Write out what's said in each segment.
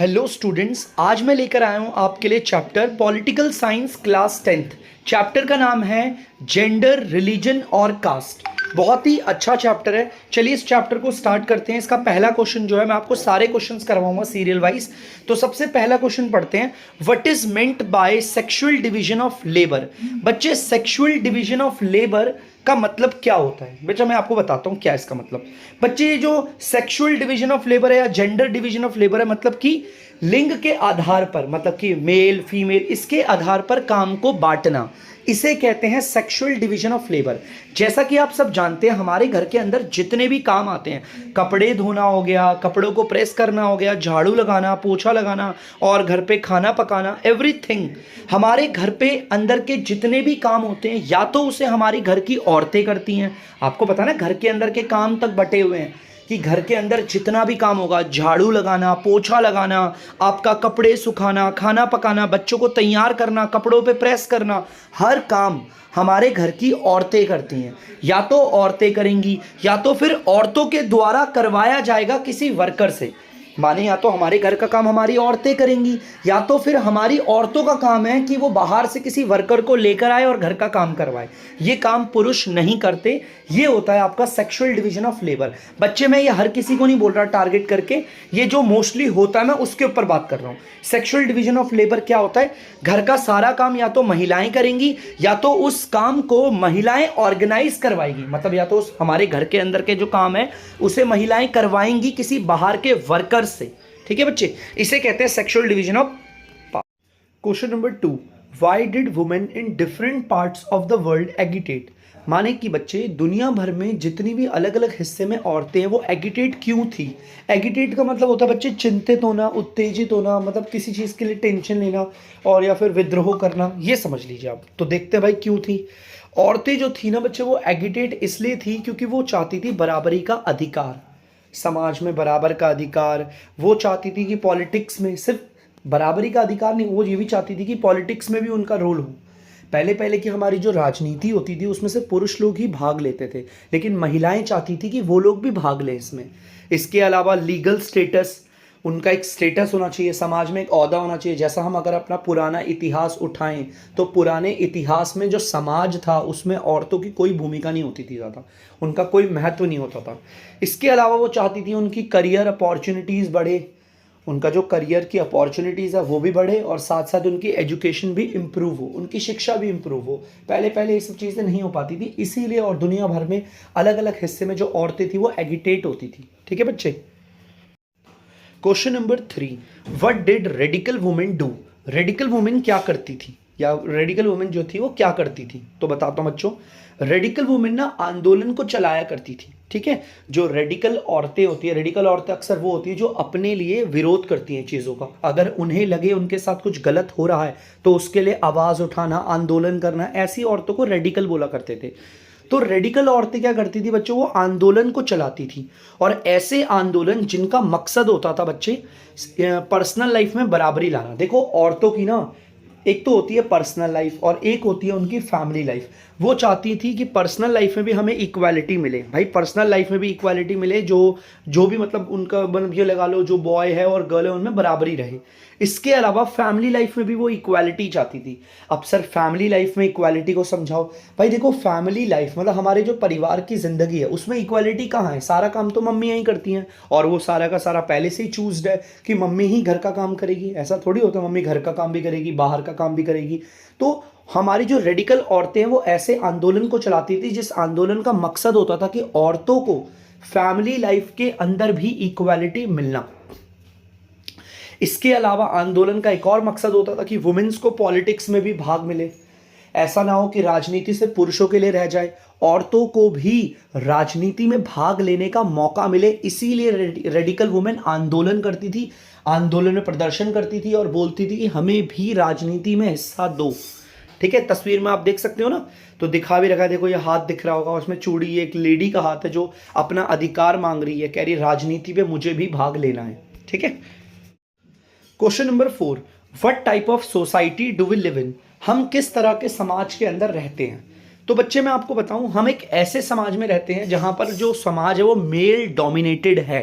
Hello students, आज मैं लेकर आया हूं आपके लिए chapter political science class 10th। Chapter का नाम है जेंडर, रिलीजन और कास्ट। बहुत ही अच्छा चैप्टर है। चलिए इस चैप्टर को स्टार्ट करते हैं। इसका पहला क्वेश्चन जो है, मैं आपको सारे क्वेश्चंस करवाऊंगा सीरियल वाइज। तो सबसे पहला क्वेश्चन पढ़ते हैं। What is meant by sexual division of labour. बच्चे, सेक्सुअल डिवीजन ऑफ लेबर का मतलब क्या होता है? बेटा मैं आपको बताता हूं क्या इसका मतलब। बच्चे, ये जो सेक्सुअल डिवीजन ऑफ लेबर है या जेंडर डिवीजन ऑफ लेबर है, मतलब कि लिंग के आधार पर, मतलब कि मेल फीमेल, इसके आधार पर काम को बांटना, इसे कहते हैं सेक्सुअल डिवीजन ऑफ लेबर। जैसा कि आप सब जानते हैं, हमारे घर के अंदर जितने भी काम आते हैं, कपड़े धोना हो गया, कपड़ों को प्रेस करना हो गया, झाड़ू लगाना, पोछा लगाना और घर पे खाना पकाना, एवरीथिंग, हमारे घर पे अंदर के जितने भी काम होते हैं, या तो उसे हमारी घर की औरतें करती हैं। आपको पता ना, घर के अंदर के काम तक बटे हुए हैं कि घर के अंदर जितना भी काम होगा, झाड़ू लगाना, पोछा लगाना, आपका कपड़े सुखाना, खाना पकाना, बच्चों को तैयार करना, कपड़ों पे प्रेस करना, हर काम हमारे घर की औरतें करती हैं। या तो औरतें करेंगी या तो फिर औरतों के द्वारा करवाया जाएगा किसी वर्कर से। माने या तो हमारे घर का काम हमारी औरतें करेंगी, या तो फिर हमारी औरतों का काम है कि वो बाहर से किसी वर्कर को लेकर आए और घर का काम करवाए। ये काम पुरुष नहीं करते। ये होता है आपका सेक्सुअल डिवीजन ऑफ लेबर। बच्चे, मैं ये हर किसी को नहीं बोल रहा टारगेट करके, ये जो मोस्टली होता है मैं उसके ऊपर बात कर रहा हूँ। सेक्सुअल डिवीजन ऑफ लेबर क्या होता है? घर का सारा काम या तो महिलाएं करेंगी, या तो उस काम को महिलाएं ऑर्गेनाइज करवाएगी। मतलब या तो उस हमारे घर के अंदर के जो काम है उसे महिलाएं करवाएंगी किसी बाहर के वर्कर से। ठीक है बच्चे, इसे कहते हैं sexual division of. Question number 2, why did women in different parts of the world agitate. माने कि बच्चे, दुनिया भर में जितनी भी अलग अलग हिस्से में औरतें हैं वो एगिटेट क्यों थी? एगिटेट का मतलब होता है बच्चे चिंतित होना, उत्तेजित होना, मतलब किसी चीज़ के लिए टेंशन लेना और या फिर विद्रोह करना, ये समझ लीजिए आप। तो देखते हैं भाई क्यों थी। औरतें जो थी ना बच्चे, वो एगिटेट इसलिए थी क्योंकि वो चाहती थी बराबरी का अधिकार, समाज में बराबर का अधिकार। वो चाहती थी कि पॉलिटिक्स में सिर्फ बराबरी का अधिकार नहीं, वो ये भी चाहती थी कि पॉलिटिक्स में भी उनका रोल हो। पहले पहले की हमारी जो राजनीति होती थी उसमें से पुरुष लोग ही भाग लेते थे, लेकिन महिलाएं चाहती थी कि वो लोग भी भाग लें इसमें। इसके अलावा लीगल स्टेटस, उनका एक स्टेटस होना चाहिए, समाज में एक ओहदा होना चाहिए। जैसा हम अगर अपना पुराना इतिहास उठाएं तो पुराने इतिहास में जो समाज था उसमें औरतों की कोई भूमिका नहीं होती थी ज़्यादा, उनका कोई महत्व नहीं होता था। इसके अलावा वो चाहती थी उनकी करियर अपॉर्चुनिटीज़ बढ़े, उनका जो करियर की अपॉर्चुनिटीज़ है वो भी बढ़े, और साथ साथ उनकी एजुकेशन भी इम्प्रूव हो, उनकी शिक्षा भी इम्प्रूव हो। पहले पहले ये सब चीज़ें नहीं हो पाती थी, इसीलिए और दुनिया भर में अलग अलग हिस्से में जो औरतें थी वो एगिटेट होती थी। ठीक है बच्चे। Question number 3, what did radical women do. Radical women क्या करती थी, या रेडिकल वुमेन जो थी वो क्या करती थी? तो बताता हूँ बच्चों। रेडिकल वुमेन ना आंदोलन को चलाया करती थी। ठीक है, जो रेडिकल औरतें होती है, रेडिकल औरतें अक्सर वो होती है जो अपने लिए विरोध करती हैं चीज़ों का। अगर उन्हें लगे उनके साथ कुछ गलत हो रहा है तो उसके लिए आवाज़ उठाना, आंदोलन करना, ऐसी औरतों को रेडिकल बोला करते थे। तो रेडिकल औरतें क्या करती थी बच्चों? वो आंदोलन को चलाती थी, और ऐसे आंदोलन जिनका मकसद होता था बच्चे पर्सनल लाइफ में बराबरी लाना। देखो, औरतों की ना एक तो होती है पर्सनल लाइफ और एक होती है उनकी फैमिली लाइफ। वो चाहती थी कि पर्सनल लाइफ में भी हमें इक्वालिटी मिले, भाई पर्सनल लाइफ में भी इक्वालिटी मिले, जो भी मतलब उनका मतलब ये लगा लो जो बॉय है और गर्ल है उनमें बराबरी रहे। इसके अलावा फैमिली लाइफ में भी वो इक्वालिटी चाहती थी। अब सर फैमिली लाइफ में इक्वालिटी को समझाओ। भाई देखो, फैमिली लाइफ मतलब हमारे जो परिवार की जिंदगी है उसमें इक्वालिटी कहाँ है? सारा काम तो मम्मियाँ ही करती हैं, और वो सारा का सारा पहले से ही चूज्ड है कि मम्मी ही घर का काम करेगी। ऐसा थोड़ी होता, मम्मी घर का काम भी करेगी, बाहर का काम भी करेगी। तो हमारी जो रेडिकल औरतें हैं वो ऐसे आंदोलन को चलाती थी जिस आंदोलन का मकसद होता था कि औरतों को फैमिली लाइफ के अंदर भी इक्वालिटी मिलना। इसके अलावा आंदोलन का एक और मकसद होता था कि वुमेन्स को पॉलिटिक्स में भी भाग मिले। ऐसा ना हो कि राजनीति से पुरुषों के लिए रह जाए, औरतों को भी राजनीति में भाग लेने का मौका मिले। इसीलिए रेडिकल वुमेन आंदोलन करती थी, आंदोलन में प्रदर्शन करती थी और बोलती थी कि हमें भी राजनीति में हिस्सा दो। ठीक है, तस्वीर में आप देख सकते हो ना, तो दिखा भी रखा है। देखो ये हाथ दिख रहा होगा, उसमें चूड़ी, एक लेडी का हाथ है जो अपना अधिकार मांग रही है, कह रही राजनीति में मुझे भी भाग लेना है। ठीक है। Question number 4, what type of society do we live in. हम किस तरह के समाज के अंदर रहते हैं? तो बच्चे मैं आपको बताऊं, हम एक ऐसे समाज में रहते हैं जहां पर जो समाज है वो मेल डोमिनेटेड है।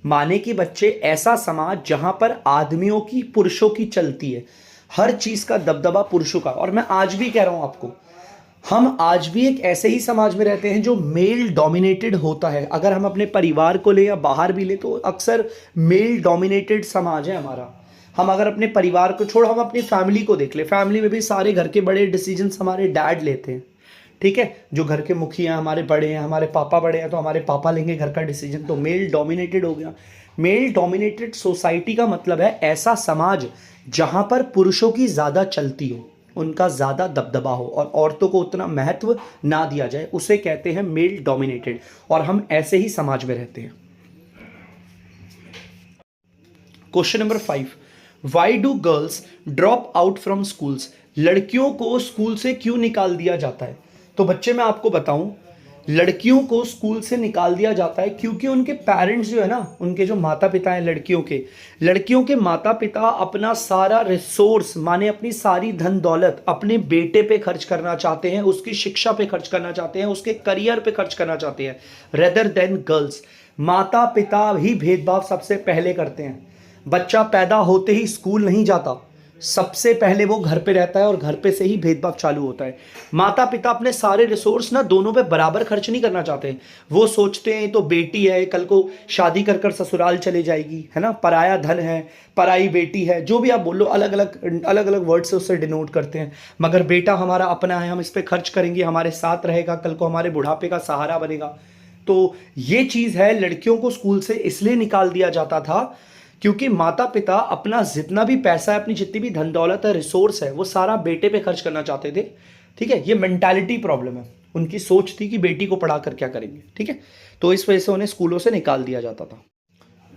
माने कि बच्चे ऐसा समाज जहां पर आदमियों की पुरुषों की चलती है, हर चीज का दबदबा पुरुषों का। और मैं आज भी कह रहा हूं आपको, हम आज भी एक ऐसे ही समाज में रहते हैं जो मेल डोमिनेटेड होता है। अगर हम अपने परिवार को ले या बाहर भी ले तो अक्सर मेल डोमिनेटेड समाज है हमारा। हम अगर अपने परिवार को छोड़ हम अपनी फैमिली को देख ले, फैमिली में भी सारे घर के बड़े डिसीजंस हमारे डैड लेते हैं, ठीक है। जो घर के मुखिया हमारे बड़े हैं, हमारे पापा बड़े हैं, तो हमारे पापा लेंगे घर का डिसीजन, तो मेल डोमिनेटेड हो गया। मेल डोमिनेटेड सोसाइटी का मतलब है ऐसा समाज जहां पर पुरुषों की ज़्यादा चलती हो, उनका ज़्यादा दबदबा हो और औरतों को उतना महत्व ना दिया जाए, उसे कहते हैं मेल डोमिनेटेड। और हम ऐसे ही समाज में रहते हैं। Question number 5, why do girls drop out from schools? लड़कियों को स्कूल से क्यों निकाल दिया जाता है? तो बच्चे मैं आपको बताऊं, लड़कियों को स्कूल से निकाल दिया जाता है क्योंकि उनके पेरेंट्स जो है ना, उनके जो माता पिता हैं लड़कियों के माता पिता अपना सारा रिसोर्स माने अपनी सारी धन दौलत अपने बेटे पे खर्च करना चाहते हैं, उसकी शिक्षा पे खर्च करना चाहते हैं, उसके करियर पे खर्च करना चाहते हैं, रेदर देन गर्ल्स। माता पिता ही भेदभाव सबसे पहले करते हैं। बच्चा पैदा होते ही स्कूल नहीं जाता, सबसे पहले वो घर पे रहता है और घर पे से ही भेदभाव चालू होता है। माता पिता अपने सारे रिसोर्स ना दोनों पे बराबर खर्च नहीं करना चाहते। वो सोचते हैं तो बेटी है, कल को शादी कर कर ससुराल चले जाएगी, है ना, पराया धन है, पराई बेटी है, जो भी आप बोलो, अलग अलग वर्ड से उससे डिनोट करते हैं। मगर बेटा हमारा अपना है, हम इस पर खर्च करेंगे, हमारे साथ रहेगा, कल को हमारे बुढ़ापे का सहारा बनेगा। तो ये चीज़ है, लड़कियों को स्कूल से इसलिए निकाल दिया जाता था क्योंकि माता पिता अपना जितना भी पैसा है, अपनी जितनी भी धन दौलत है, रिसोर्स है, वो सारा बेटे पे खर्च करना चाहते थे, ठीक है। ये मेंटालिटी प्रॉब्लम है, उनकी सोच थी कि बेटी को पढ़ा कर क्या करेंगे, ठीक है। तो इस वजह से उन्हें स्कूलों से निकाल दिया जाता था।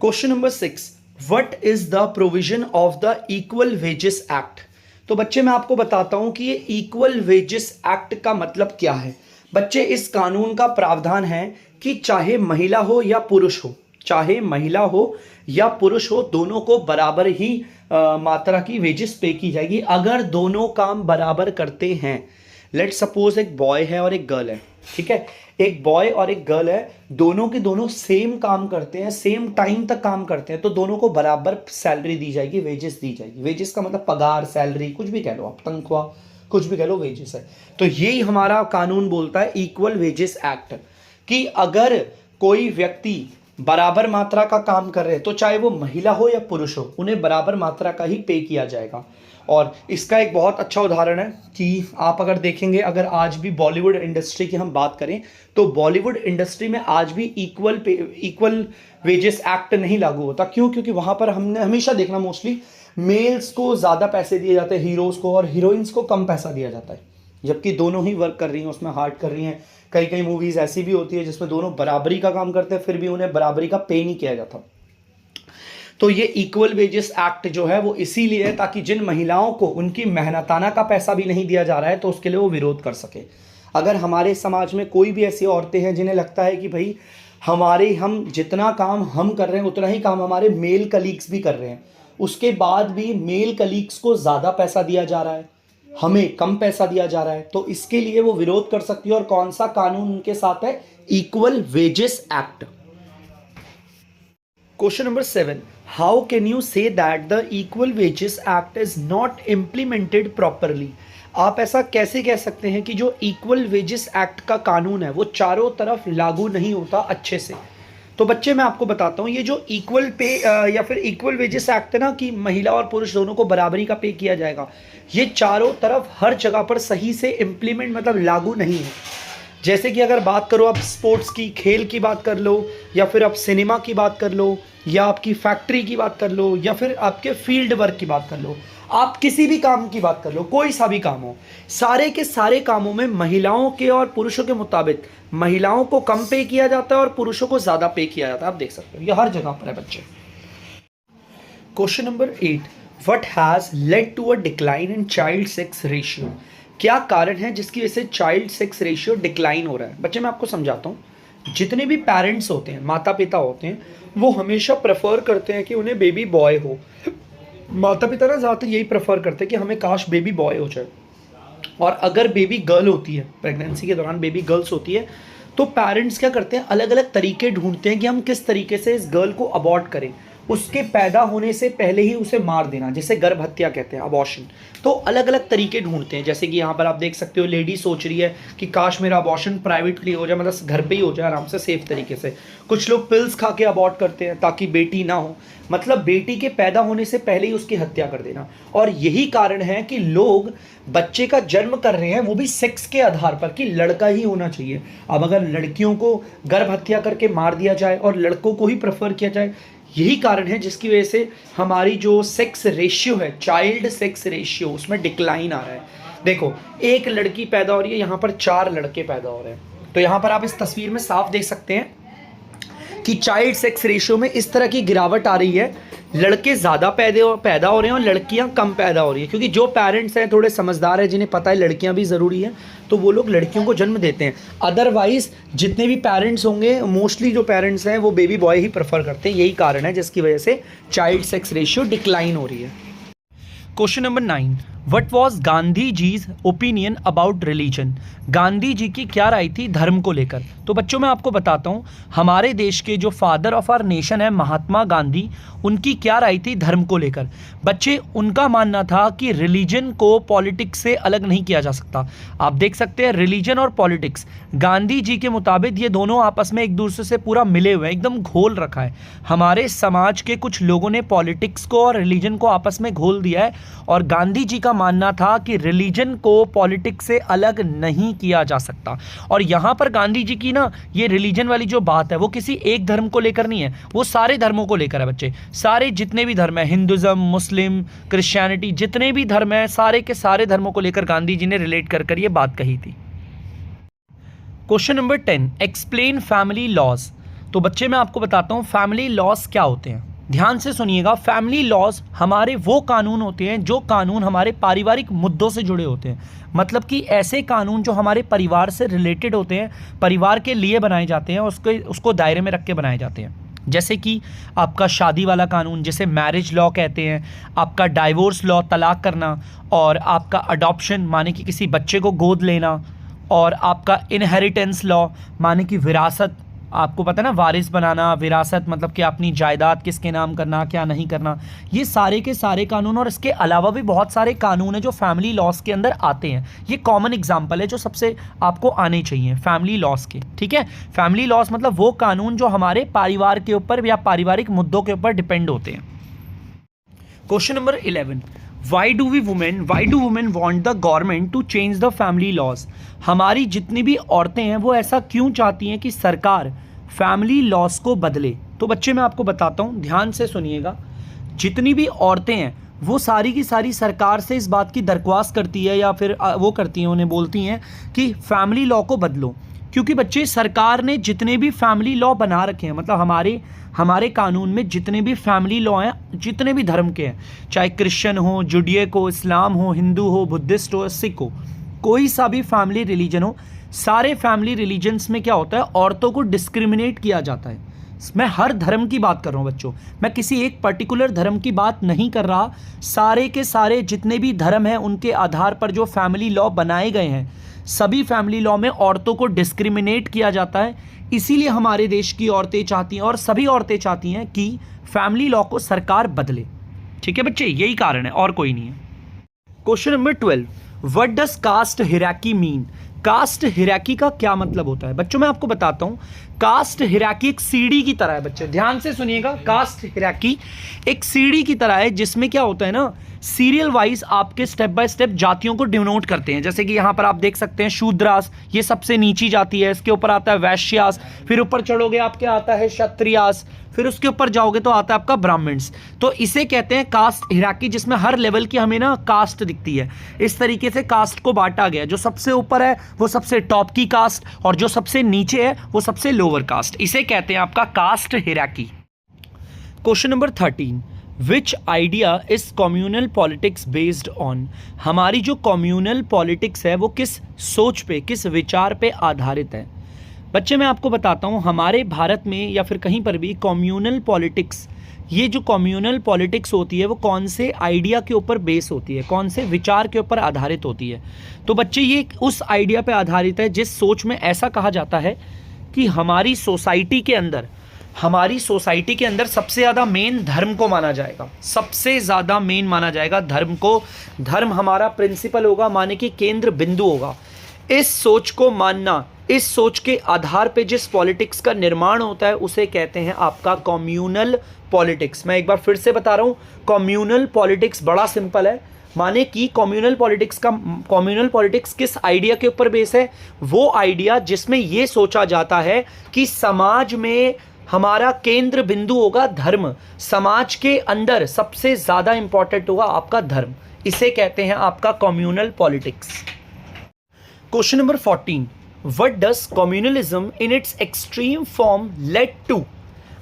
Question number 6, what is the provision of the equal wages act? तो बच्चे मैं आपको बताता हूं कि ये इक्वल वेजेस एक्ट का मतलब क्या है। बच्चे इस कानून का प्रावधान है कि चाहे महिला हो या पुरुष हो, चाहे महिला हो या पुरुष हो, दोनों को बराबर ही मात्रा की वेजेस पे की जाएगी अगर दोनों काम बराबर करते हैं। लेट्स सपोज एक बॉय है और एक गर्ल है, ठीक है। एक बॉय और एक गर्ल है, दोनों के दोनों सेम काम करते हैं, सेम टाइम तक काम करते हैं, तो दोनों को बराबर सैलरी दी जाएगी, वेजेस दी जाएगी। वेजेस का मतलब पगार, सैलरी, कुछ भी कह लो आप, तनख्वाह, कुछ भी कह लो, वेजेस है। तो यही हमारा कानून बोलता है, इक्वल वेजेस एक्ट, कि अगर कोई व्यक्ति बराबर मात्रा का काम कर रहे हैं तो चाहे वो महिला हो या पुरुष हो, उन्हें बराबर मात्रा का ही पे किया जाएगा। और इसका एक बहुत अच्छा उदाहरण है कि आप अगर देखेंगे, अगर आज भी बॉलीवुड इंडस्ट्री की हम बात करें तो बॉलीवुड इंडस्ट्री में आज भी इक्वल वेजेस एक्ट नहीं लागू होता। क्यों? क्योंकि वहां पर हमने हमेशा देखना, मोस्टली मेल्स को ज़्यादा पैसे दिए जाते हैं, हीरोज़ को, और हीरोइंस को कम पैसा दिया जाता है, जबकि दोनों ही वर्क कर रही हैं, उसमें हार्ड कर रही हैं। कई कई मूवीज़ ऐसी भी होती है जिसमें दोनों बराबरी का काम करते हैं, फिर भी उन्हें बराबरी का पे नहीं किया जाता। तो ये इक्वल वेजेस एक्ट जो है वो इसीलिए है ताकि जिन महिलाओं को उनकी मेहनताना का पैसा भी नहीं दिया जा रहा है तो उसके लिए वो विरोध कर सके। अगर हमारे समाज में कोई भी ऐसी औरतें हैं जिन्हें लगता है कि भाई हम जितना काम हम कर रहे हैं उतना ही काम हमारे मेल कलीग्स भी कर रहे हैं, उसके बाद भी मेल कलीग्स को ज़्यादा पैसा दिया जा रहा है, हमें कम पैसा दिया जा रहा है, तो इसके लिए वो विरोध कर सकती है। और कौन सा कानून उनके साथ है? Equal wages act. Question number 7, how can you say that the equal wages act is not implemented properly? आप ऐसा कैसे कह सकते हैं कि जो इक्वल वेजेस एक्ट का कानून है वो चारों तरफ लागू नहीं होता अच्छे से? तो बच्चे मैं आपको बताता हूँ, ये जो इक्वल पे या फिर इक्वल वेजेस एक्ट है ना, कि महिला और पुरुष दोनों को बराबरी का पे किया जाएगा, ये चारों तरफ हर जगह पर सही से इम्प्लीमेंट मतलब लागू नहीं है। जैसे कि अगर बात करो आप स्पोर्ट्स की, खेल की बात कर लो, या फिर आप सिनेमा की बात कर लो, या आपकी फैक्ट्री की बात कर लो, या फिर आपके फील्ड वर्क की बात कर लो, आप किसी भी काम की बात कर लो, कोई सा भी काम हो, सारे के सारे कामों में महिलाओं के और पुरुषों के मुताबिक महिलाओं को कम पे किया जाता है और पुरुषों को ज़्यादा पे किया जाता है। आप देख सकते हो ये हर जगह पर है बच्चे। Question number 8, what has led to a decline in child sex ratio? क्या कारण है जिसकी वजह से चाइल्ड सेक्स रेशियो डिक्लाइन हो रहा है? बच्चे मैं आपको समझाता हूँ। जितने भी पेरेंट्स होते हैं, माता पिता होते हैं, वो हमेशा प्रेफर करते हैं कि उन्हें बेबी बॉय हो। माता पिता ना ज़्यादातर यही प्रेफर करते हैं कि हमें काश बेबी बॉय हो जाए। और अगर बेबी गर्ल होती है, प्रेगनेंसी के दौरान बेबी गर्ल्स होती है, तो पेरेंट्स क्या करते हैं, अलग अलग तरीके ढूंढते हैं कि हम किस तरीके से इस गर्ल को अबॉर्ट करें, उसके पैदा होने से पहले ही उसे मार देना, जिसे गर्भ हत्या कहते हैं, अबॉर्शन। तो अलग अलग तरीके ढूंढते हैं, जैसे कि यहाँ पर आप देख सकते हो लेडी सोच रही है कि काश मेरा अबॉर्शन प्राइवेटली हो जाए, मतलब घर पे ही हो जाए आराम से सेफ तरीके से। कुछ लोग पिल्स खा के अबॉर्ट करते हैं ताकि बेटी ना हो, मतलब बेटी के पैदा होने से पहले ही उसकी हत्या कर देना। और यही कारण है कि लोग बच्चे का जन्म कर रहे हैं, वो भी सेक्स के आधार पर कि लड़का ही होना चाहिए। अब अगर लड़कियों को गर्भ हत्या करके मार दिया जाए और लड़कों को ही प्रेफर किया जाए, यही कारण है जिसकी वजह से हमारी जो सेक्स रेशियो है, चाइल्ड सेक्स रेशियो, उसमें डिक्लाइन आ रहा है। देखो, एक लड़की पैदा हो रही है, यहाँ पर 4 लड़के पैदा हो रहे हैं। तो यहाँ पर आप इस तस्वीर में साफ देख सकते हैं कि चाइल्ड सेक्स रेशियो में इस तरह की गिरावट आ रही है। लड़के ज़्यादा पैदा हो रहे हैं और लड़कियां कम पैदा हो रही है, क्योंकि जो पेरेंट्स हैं थोड़े समझदार हैं, जिन्हें पता है लड़कियां भी ज़रूरी हैं, तो वो लोग लड़कियों को जन्म देते हैं। अदरवाइज़ जितने भी पेरेंट्स होंगे, मोस्टली जो पेरेंट्स हैं वो बेबी बॉय ही प्रेफर करते हैं। यही कारण है जिसकी वजह से चाइल्ड सेक्स रेशियो डिक्लाइन हो रही है। Question number 9, what was Gandhi ji's opinion about religion? Gandhi ji की क्या राय थी धर्म को लेकर? तो बच्चों मैं आपको बताता हूँ, हमारे देश के जो फादर ऑफ आवर नेशन है महात्मा गांधी, उनकी क्या राय थी धर्म को लेकर? बच्चे, उनका मानना था कि रिलीजन को पॉलिटिक्स से अलग नहीं किया जा सकता। आप देख सकते हैं रिलीजन और पॉलिटिक्स, गांधी जी के मुताबिक ये दोनों आपस में एक दूसरे से पूरा मिले हुए हैं, एकदम घोल रखा है। हमारे समाज के कुछ लोगों ने पॉलिटिक्स को और रिलीजन को आपस में घोल दिया है, और गांधी जी का मानना था कि रिलीजन को पॉलिटिक्स से अलग नहीं किया जा सकता। और यहाँ पर गांधी जी की ना ये रिलीजन वाली जो बात है वो किसी एक धर्म को लेकर नहीं है, वो सारे धर्मों को लेकर है बच्चे। सारे जितने भी धर्म है, हिंदुज़म, मुस्लिम, क्रिश्चियनिटी, जितने भी धर्म है, सारे के सारे धर्मों को लेकर गांधी जी ने रिलेट कर ये बात कही थी। Question number 10, explain family laws. तो बच्चे मैं आपको बताता हूँ फैमिली लॉज क्या होते हैं। ध्यान से सुनिएगा, फैमिली लॉज हमारे वो कानून होते हैं जो कानून हमारे पारिवारिक मुद्दों से जुड़े होते हैं। मतलब कि ऐसे कानून जो हमारे परिवार से रिलेटेड होते हैं, परिवार के लिए बनाए जाते हैं, उसको दायरे में रख के बनाए जाते हैं। जैसे कि आपका शादी वाला कानून, जिसे मैरिज लॉ कहते हैं, आपका डाइवोर्स लॉ, तलाक करना, और आपका अडॉप्शन माने कि किसी बच्चे को गोद लेना, और आपका इनहेरिटेंस लॉ माने कि विरासत, आपको पता है ना, वारिस बनाना, विरासत मतलब कि अपनी जायदाद किसके नाम करना, क्या नहीं करना, ये सारे के सारे कानून। और इसके अलावा भी बहुत सारे कानून हैं जो फैमिली लॉस के अंदर आते हैं। ये कॉमन एग्जांपल है जो सबसे आपको आने चाहिए फैमिली लॉस के, ठीक है। फैमिली लॉस मतलब वो कानून जो हमारे परिवार के ऊपर या पारिवारिक मुद्दों के ऊपर डिपेंड होते हैं। Question number 11, why do women want the government to change the family laws? हमारी जितनी भी औरतें हैं वो ऐसा क्यों चाहती हैं कि सरकार फैमिली लॉज को बदले? तो बच्चे मैं आपको बताता हूँ, ध्यान से सुनिएगा। जितनी भी औरतें हैं वो सारी की सारी सरकार से इस बात की दरख्वास्त करती है, या फिर वो करती हैं, उन्हें बोलती हैं कि फैमिली लॉ को बदलो। क्योंकि बच्चे सरकार ने जितने भी फैमिली लॉ बना रखे हैं, मतलब हमारे कानून में जितने भी फैमिली लॉ हैं, जितने भी धर्म के हैं, चाहे क्रिश्चियन हो, जुडियक हो, इस्लाम हो, हिंदू हो, बुद्धिस्ट हो, सिख हो, कोई सा भी फैमिली रिलीजन हो, सारे फैमिली रिलीजन्स में क्या होता है, औरतों को डिस्क्रिमिनेट किया जाता है। मैं हर धर्म की बात कर रहा हूँ बच्चों, मैं किसी एक पर्टिकुलर धर्म की बात नहीं कर रहा। सारे के सारे जितने भी धर्म हैं उनके आधार पर जो फैमिली लॉ बनाए गए हैं, सभी फैमिली लॉ में औरतों को डिस्क्रिमिनेट किया जाता है। इसीलिए हमारे देश की औरतें चाहती हैं, और सभी औरतें चाहती हैं कि फैमिली लॉ को सरकार बदले। ठीक है बच्चे, यही कारण है और कोई नहीं है। Question number 12, what does caste hierarchy mean? Caste hierarchy का क्या मतलब होता है? बच्चों मैं आपको बताता हूं, कास्ट हिराकी एक सीढ़ी की तरह है। बच्चे ध्यान से सुनिएगा, कास्ट हिराकी एक सीढ़ी की तरह है, जिसमें क्या होता है ना, सीरियल वाइज आपके स्टेप बाय स्टेप जातियों को डिनोट करते हैं। जैसे कि यहाँ पर आप देख सकते हैं शूद्रास, ये सबसे नीची जाति है, इसके ऊपर आता है वैश्यास, फिर ऊपर चढ़ोगे आपके आता है क्षत्रियास, फिर उसके ऊपर जाओगे तो आता है आपका ब्राह्मण्स। तो इसे कहते हैं कास्ट हिराकी, जिसमें हर लेवल की हमें ना कास्ट दिखती है। इस तरीके से कास्ट को बांटा गया, जो सबसे ऊपर है वो सबसे टॉप की कास्ट, और जो सबसे नीचे है वो सबसे लोअर कास्ट। इसे कहते हैं आपका caste hierarchy. Question number 13, which idea is communal politics based on? हमारी जो कम्युनल पॉलिटिक्स है वो किस सोच पे, किस विचार पे आधारित है? बच्चे मैं आपको बताता हूँ, हमारे भारत में या फिर कहीं पर भी कम्युनल पॉलिटिक्स, ये जो कम्युनल पॉलिटिक्स होती है वो कौन से आइडिया के ऊपर बेस होती है, कौन से विचार के ऊपर आधारित होती है? तो बच्चे ये उस आइडिया पे आधारित है जिस सोच में ऐसा कहा जाता है कि हमारी सोसाइटी के अंदर सबसे ज़्यादा मेन धर्म को माना जाएगा, सबसे ज़्यादा मेन माना जाएगा धर्म को। धर्म हमारा प्रिंसिपल होगा, माने कि केंद्र बिंदु होगा। इस सोच को मानना, इस सोच के आधार पे जिस पॉलिटिक्स का निर्माण होता है उसे कहते हैं आपका कम्युनल पॉलिटिक्स। मैं एक बार फिर से बता रहा हूँ, कम्युनल पॉलिटिक्स बड़ा सिंपल है। माने कि कम्युनल पॉलिटिक्स किस आइडिया के ऊपर बेस है? वो आइडिया जिसमें यह सोचा जाता है कि समाज में हमारा केंद्र बिंदु होगा धर्म, समाज के अंदर सबसे ज्यादा इंपॉर्टेंट होगा आपका धर्म। इसे कहते हैं आपका communal politics. Question number 14, what does communalism in its extreme form lead to?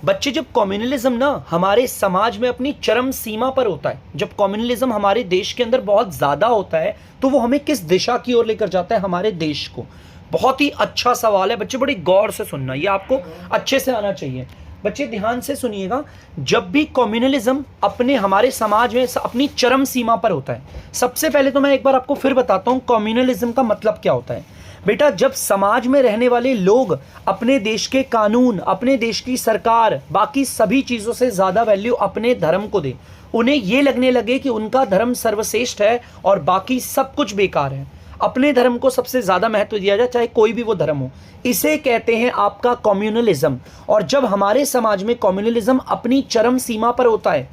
बच्चे, जब कम्युनलिज्म ना हमारे समाज में अपनी चरम सीमा पर होता है, जब कम्युनलिज्म हमारे देश के अंदर बहुत ज़्यादा होता है, तो वो हमें किस दिशा की ओर लेकर जाता है हमारे देश को? बहुत ही अच्छा सवाल है बच्चे, बड़ी गौर से सुनना, ये आपको अच्छे से आना चाहिए। बच्चे ध्यान से सुनिएगा, जब भी कम्युनलिज्म अपने हमारे समाज में अपनी चरम सीमा पर होता है, सबसे पहले तो मैं एक बार आपको फिर बताता हूँ कम्युनलिज्म का मतलब क्या होता है। बेटा, जब समाज में रहने वाले लोग अपने देश के कानून, अपने देश की सरकार, बाकी सभी चीज़ों से ज़्यादा वैल्यू अपने धर्म को दे, उन्हें ये लगने लगे कि उनका धर्म सर्वश्रेष्ठ है और बाकी सब कुछ बेकार है, अपने धर्म को सबसे ज़्यादा महत्व दिया जाए, चाहे कोई भी वो धर्म हो, इसे कहते हैं आपका कम्युनलिज्म। और जब हमारे समाज में कम्युनलिज्म अपनी चरम सीमा पर होता है,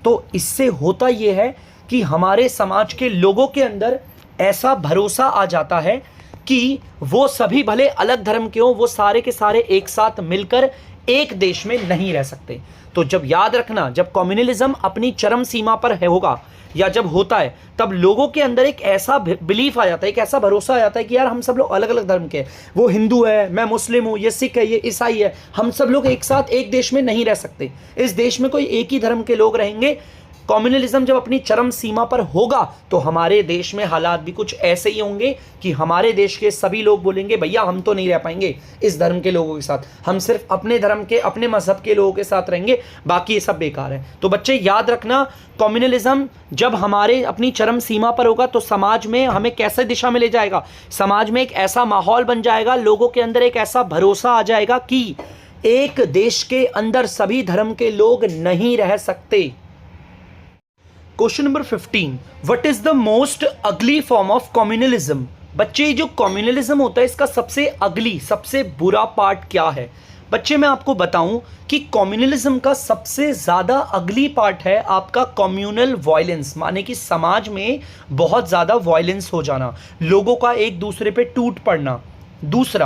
तो इससे होता यह है कि हमारे समाज के लोगों के अंदर ऐसा भरोसा आ जाता है कि वो सभी भले अलग धर्म के हों, वो सारे के सारे एक साथ मिलकर एक देश में नहीं रह सकते। तो जब याद रखना, जब कम्युनलिज्म अपनी चरम सीमा पर होगा या जब होता है, तब लोगों के अंदर एक ऐसा बिलीफ आ जाता है, एक ऐसा भरोसा आ जाता है कि यार हम सब लोग अलग अलग धर्म के हैं, वो हिंदू है, मैं मुस्लिम हूँ, ये सिख है, ये ईसाई है, हम सब लोग एक साथ एक देश में नहीं रह सकते। इस देश में कोई एक ही धर्म के लोग रहेंगे। कम्युनलिज्म जब अपनी चरम सीमा पर होगा तो हमारे देश में हालात भी कुछ ऐसे ही होंगे कि हमारे देश के सभी लोग बोलेंगे भैया हम तो नहीं रह पाएंगे इस धर्म के लोगों के साथ, हम सिर्फ अपने धर्म के, अपने मजहब के लोगों के साथ रहेंगे, बाकी ये सब बेकार है। तो बच्चे याद रखना, कम्युनलिज्म जब हमारे अपनी चरम सीमा पर होगा तो समाज में हमें कैसे दिशा में ले जाएगा? समाज में एक ऐसा माहौल बन जाएगा, लोगों के अंदर एक ऐसा भरोसा आ जाएगा कि एक देश के अंदर सभी धर्म के लोग नहीं रह सकते। Question number 15, what is the most अगली फॉर्म ऑफ कम्युनलिज्म? बच्चे, जो कम्युनलिज्म होता है इसका सबसे अगली, सबसे बुरा पार्ट क्या है? बच्चे, मैं आपको बताऊं कि कम्युनलिज्म का सबसे ज्यादा अगली पार्ट है आपका कम्युनल वायलेंस, माने कि समाज में बहुत ज्यादा वायलेंस हो जाना, लोगों का एक दूसरे पे टूट पड़ना। दूसरा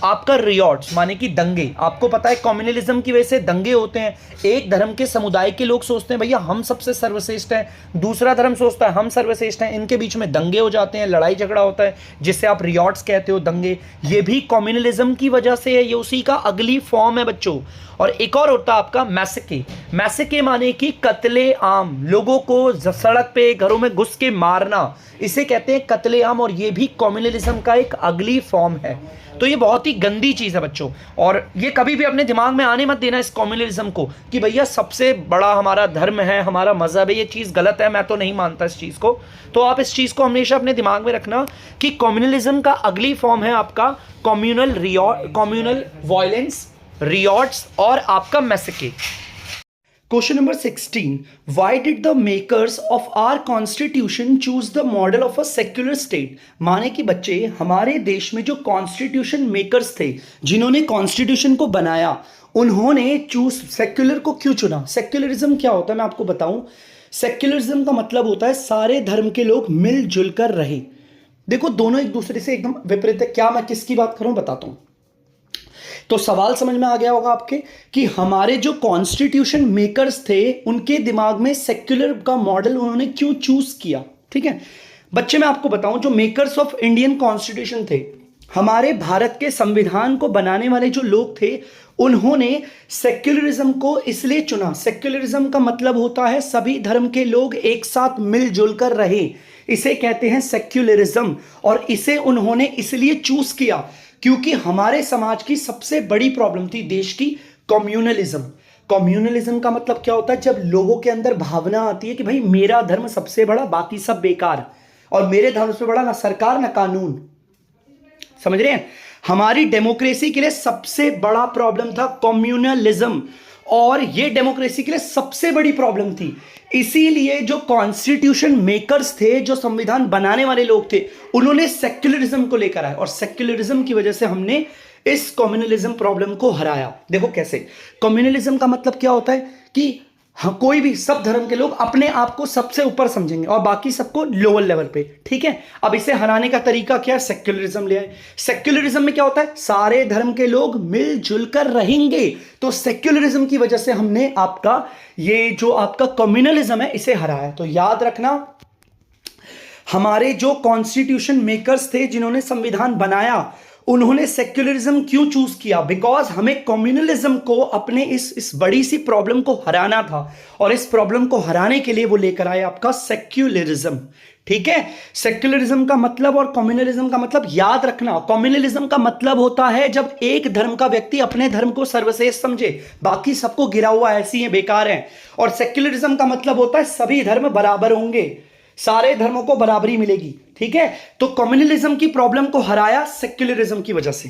आपका रियॉट्स, माने कि दंगे। आपको पता है कम्युनलिज्म की वजह से दंगे होते हैं। एक धर्म के समुदाय के लोग सोचते हैं भैया हम सबसे सर्वश्रेष्ठ हैं, दूसरा धर्म सोचता है हम सर्वश्रेष्ठ हैं, इनके बीच में दंगे हो जाते हैं, लड़ाई झगड़ा होता है, जिससे आप रियॉट्स कहते हो, दंगे। ये भी कम्युनलिज्म की वजह से है, ये उसी का अगली फॉर्म है बच्चों। और एक और होता है आपका मैसेके। मैसेके माने कि कत्ले आम, लोगों को सड़क पे घरों में घुस के मारना, इसे कहते हैं कत्ले आम, और ये भी कम्युनलिज्म का एक अगली फॉर्म है। तो ये बहुत ही गंदी चीज़ है बच्चों, और ये कभी भी अपने दिमाग में आने मत देना इस कम्युनलिज्म को कि भैया सबसे बड़ा हमारा धर्म है, हमारा मजहब है, ये चीज़ गलत है, मैं तो नहीं मानता इस चीज़ को। तो आप इस चीज़ को हमेशा अपने दिमाग में रखना कि कम्युनलिज्म का अगली फॉर्म है आपका कम्युनल वायलेंस, रियॉट्स और आपका मैसेके। Question number 16, why did the makers of our constitution choose the model of a secular state? माने कि बच्चे, हमारे देश में जो कॉन्स्टिट्यूशन मेकर्स थे, जिन्होंने कॉन्स्टिट्यूशन को बनाया, उन्होंने चूज सेक्युलर को क्यों चुना? सेक्युलरिज्म क्या होता है मैं आपको बताऊं। सेक्युलरिज्म का मतलब होता है सारे धर्म के लोग मिलजुल कर रहे। देखो दोनों एक दूसरे से एकदम विपरीत है। क्या मैं किसकी बात करूं बताता हूं। तो सवाल समझ में आ गया होगा आपके कि हमारे जो कॉन्स्टिट्यूशन मेकर्स थे उनके दिमाग में सेक्युलर का मॉडल उन्होंने क्यों चूज किया। ठीक है बच्चे, मैं आपको बताऊं, जो मेकर्स ऑफ इंडियन कॉन्स्टिट्यूशन थे, हमारे भारत के संविधान को बनाने वाले जो लोग थे, उन्होंने सेक्युलरिज्म को इसलिए चुना। सेक्युलरिज्म का मतलब होता है सभी धर्म के लोग एक साथ मिलजुल कर रहे, इसे कहते हैं सेक्युलरिज्म। और इसे उन्होंने इसलिए चूज किया क्योंकि हमारे समाज की सबसे बड़ी प्रॉब्लम थी देश की कम्युनलिज्म। कम्युनलिज्म का मतलब क्या होता है? जब लोगों के अंदर भावना आती है कि भाई मेरा धर्म सबसे बड़ा, बाकी सब बेकार, और मेरे धर्म से बड़ा ना सरकार ना कानून। समझ रहे हैं? हमारी डेमोक्रेसी के लिए सबसे बड़ा प्रॉब्लम था कम्युनलिज्म, और ये डेमोक्रेसी के लिए सबसे बड़ी प्रॉब्लम थी। इसीलिए जो कॉन्स्टिट्यूशन मेकर्स थे, जो संविधान बनाने वाले लोग थे, उन्होंने सेक्युलरिज्म को लेकर आए, और सेक्युलरिज्म की वजह से हमने इस कम्युनलिज्म प्रॉब्लम को हराया। देखो कैसे, कम्युनलिज्म का मतलब क्या होता है कि हाँ, कोई भी सब धर्म के लोग अपने आप को सबसे ऊपर समझेंगे और बाकी सबको लोअर लेवल पे, ठीक है। अब इसे हराने का तरीका क्या है, सेक्युलरिज्म ले आए। सेक्युलरिज्म में क्या होता है, सारे धर्म के लोग मिलजुल कर रहेंगे। तो सेक्युलरिज्म की वजह से हमने आपका ये जो आपका कम्युनलिज्म है इसे हराया। तो याद रखना, हमारे जो कॉन्स्टिट्यूशन मेकर्स थे, जिन्होंने संविधान बनाया, उन्होंने सेक्युलरिज्म क्यों चूज किया, बिकॉज हमें कम्युनलिज्म को अपने इस बड़ी सी प्रॉब्लम को हराना था, और इस प्रॉब्लम को हराने के लिए वो लेकर आए आपका सेक्युलरिज्म, ठीक है। सेक्युलरिज्म का मतलब और कम्युनलिज्म का मतलब याद रखना। कम्युनलिज्म का मतलब होता है जब एक धर्म का व्यक्ति अपने धर्म को सर्वश्रेष्ठ समझे, बाकी सबको गिरा हुआ ऐसी है, बेकार है। और सेक्युलरिज्म का मतलब होता है सभी धर्म बराबर होंगे, सारे धर्मों को बराबरी मिलेगी, ठीक है। तो कम्युनलिज्म की प्रॉब्लम को हराया सेक्युलरिज्म की वजह से।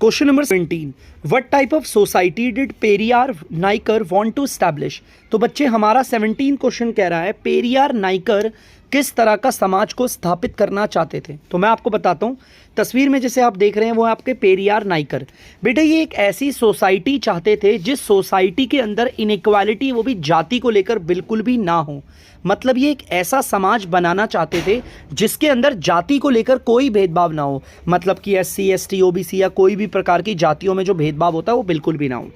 Question number 17, what type of society did Periyar Naicker want to establish. तो बच्चे हमारा 17 क्वेश्चन कह रहा है पेरियार नाइकर किस तरह का समाज को स्थापित करना चाहते थे। तो मैं आपको बताता हूँ, तस्वीर में जैसे आप देख रहे हैं वो है आपके पेरियार नाइकर। बेटा ये एक ऐसी सोसाइटी चाहते थे जिस सोसाइटी के अंदर इनइक्वालिटी, वो भी जाति को लेकर, बिल्कुल भी ना हो। मतलब ये एक ऐसा समाज बनाना चाहते थे जिसके अंदर जाति को लेकर कोई भेदभाव ना हो, मतलब कि SC ST OBC या कोई भी प्रकार की जातियों में जो भेदभाव होता है वो बिल्कुल भी ना हो।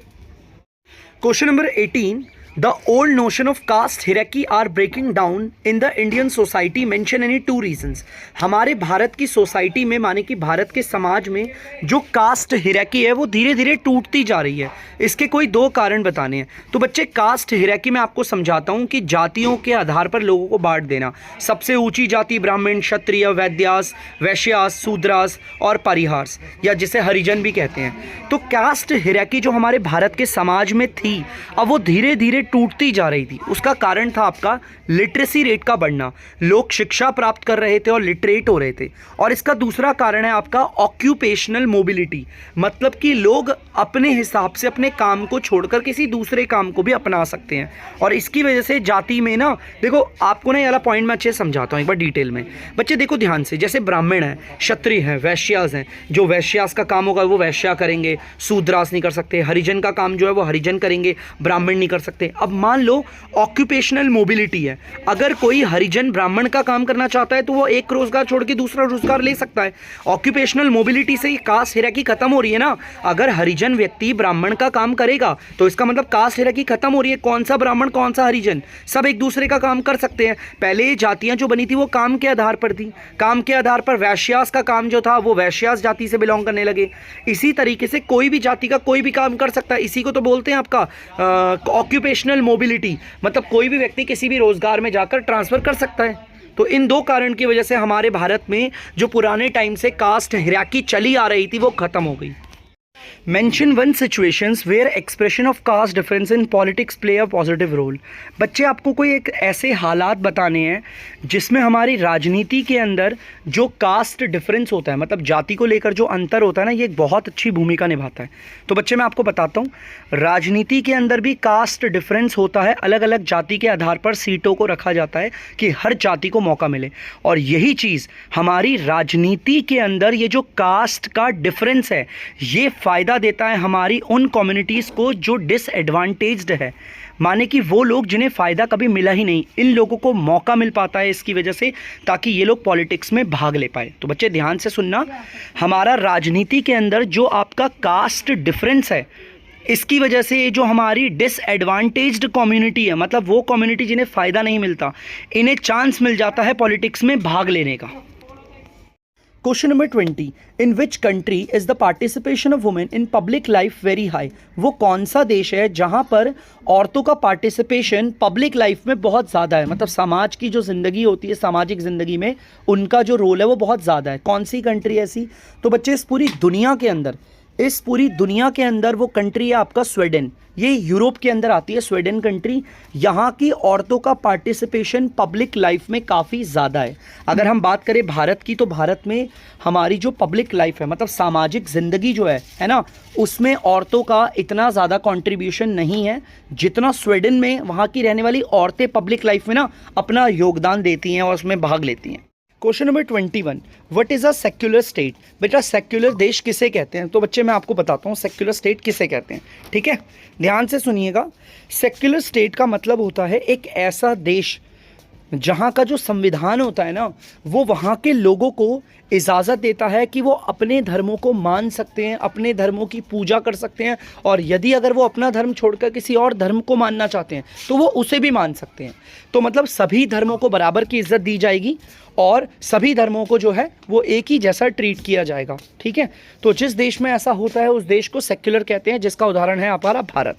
Question number 18, The old notion of caste hierarchy are breaking down in the Indian society. Mention any two reasons. हमारे भारत की सोसाइटी में, माने कि भारत के समाज में जो कास्ट हियरार्की है वो धीरे धीरे टूटती जा रही है। इसके कोई दो कारण बताने हैं। तो बच्चे कास्ट हियरार्की में आपको समझाता हूँ कि जातियों के आधार पर लोगों को बांट देना। सबसे ऊंची जाति ब्राह्मण, क्षत्रिय, वैद्यास, वैश्यास, शूद्रास और परिहार्स, या जिसे हरिजन भी कहते हैं। तो कास्ट हियरार्की जो हमारे भारत के समाज में थी, अब वो धीरे धीरे टूटती जा रही थी। उसका कारण था आपका लिटरेसी रेट का बढ़ना, लोग शिक्षा प्राप्त कर रहे थे और लिटरेट हो रहे थे। और इसका दूसरा कारण है आपका ऑक्यूपेशनल मोबिलिटी, मतलब कि लोग अपने हिसाब से अपने काम को छोड़कर किसी दूसरे काम को भी अपना सकते हैं। और इसकी वजह से जाति में ना, देखो आपको ना ये वाला पॉइंट मैं अच्छे से समझाता हूँ एक बार डिटेल में। बच्चे देखो ध्यान से, जैसे ब्राह्मण है, क्षत्रिय है, वैश्यास हैं, जो वैश्यास का काम होगा वो वैश्या करेंगे, शूद्रास नहीं कर सकते। हरिजन का काम जो है वो हरिजन करेंगे, ब्राह्मण नहीं कर सकते। अब मान लो ऑक्यूपेशनल मोबिलिटी है, अगर कोई हरिजन ब्राह्मण का काम करना चाहता है तो वो एक रोजगार छोड़ के दूसरा रोजगार ले सकता है। ऑक्यूपेशनल मोबिलिटी से कास्ट हियरार्की खत्म हो रही है ना। अगर हरिजन व्यक्ति ब्राह्मण का काम करेगा तो इसका मतलब कास्ट हियरार्की खत्म हो रही है। कौन सा ब्राह्मण कौन सा हरिजन, सब एक दूसरे का काम कर सकते हैं। पहले जातियां जो बनी थी वो काम के आधार पर थी, काम के आधार पर वैश्यास का काम जो था वो वैश्यास जाति से बिलोंग करने लगे। इसी तरीके से कोई भी जाति का कोई भी काम कर सकता है। इसी को तो बोलते हैं आपका ऑक्यूपेशनल मोबिलिटी, मतलब कोई भी व्यक्ति किसी भी रोजगार में जाकर ट्रांसफर कर सकता है। तो इन दो कारण की वजह से हमारे भारत में जो पुराने टाइम से कास्ट हियरार्की चली आ रही थी वो खत्म हो गई। Mention one situations where expression of caste difference in politics play a positive role. बच्चे आपको कोई एक ऐसे हालात बताने हैं जिसमें हमारी राजनीति के अंदर जो कास्ट डिफरेंस होता है, मतलब जाति को लेकर जो अंतर होता है ना, ये एक बहुत अच्छी भूमिका निभाता है। तो बच्चे मैं आपको बताता हूँ, राजनीति के अंदर भी कास्ट डिफरेंस होता है। अलग अलग जाति के आधार पर सीटों को रखा जाता है कि हर जाति को मौका मिले। और यही चीज़ हमारी राजनीति के अंदर, ये जो कास्ट का डिफरेंस है, ये फ़ायदा देता है हमारी उन कम्युनिटीज़ को जो डिसएडवांटेज्ड है, माने कि वो लोग जिन्हें फ़ायदा कभी मिला ही नहीं, इन लोगों को मौका मिल पाता है इसकी वजह से, ताकि ये लोग पॉलिटिक्स में भाग ले पाए। तो बच्चे ध्यान से सुनना, हमारा राजनीति के अंदर जो आपका कास्ट डिफरेंस है, इसकी वजह से ये जो हमारी डिसएडवांटेज्ड कम्युनिटी है, मतलब वो कम्युनिटी जिन्हें फ़ायदा नहीं मिलता, इन्हें चांस मिल जाता है पॉलिटिक्स में भाग लेने का। Question number 20, in which country is the participation of women in public life very high. वो कौन सा देश है जहाँ पर औरतों का पार्टिसिपेशन पब्लिक लाइफ में बहुत ज़्यादा है, मतलब समाज की जो ज़िंदगी होती है, सामाजिक ज़िंदगी में उनका जो रोल है वो बहुत ज़्यादा है। कौन सी कंट्री ऐसी? तो बच्चे इस पूरी दुनिया के अंदर इस पूरी दुनिया के अंदर वो कंट्री है आपका स्वीडन। ये यूरोप के अंदर आती है स्वीडन कंट्री। यहाँ की औरतों का पार्टिसिपेशन पब्लिक लाइफ में काफ़ी ज़्यादा है। अगर हम बात करें भारत की, तो भारत में हमारी जो पब्लिक लाइफ है, मतलब सामाजिक ज़िंदगी जो है ना, उसमें औरतों का इतना ज़्यादा कंट्रीब्यूशन नहीं है जितना स्वीडन में वहाँ की रहने वाली औरतें पब्लिक लाइफ में ना अपना योगदान देती हैं और उसमें भाग लेती हैं। Question number 21, what is a secular state? बेटा सेक्युलर देश किसे कहते हैं? तो बच्चे मैं आपको बताता हूँ सेक्युलर स्टेट किसे कहते हैं, ठीक है? ध्यान से सुनिएगा। सेक्युलर स्टेट का मतलब होता है एक ऐसा देश जहाँ का जो संविधान होता है ना, वो वहाँ के लोगों को इजाज़त देता है कि वो अपने धर्मों को मान सकते हैं, अपने धर्मों की पूजा कर सकते हैं, और यदि अगर वो अपना धर्म छोड़कर किसी और धर्म को मानना चाहते हैं तो वो उसे भी मान सकते हैं। तो मतलब सभी धर्मों को बराबर की इज्जत दी जाएगी और सभी धर्मों को जो है वो एक ही जैसा ट्रीट किया जाएगा, ठीक है? तो जिस देश में ऐसा होता है उस देश को सेक्युलर कहते हैं, जिसका उदाहरण है हमारा भारत।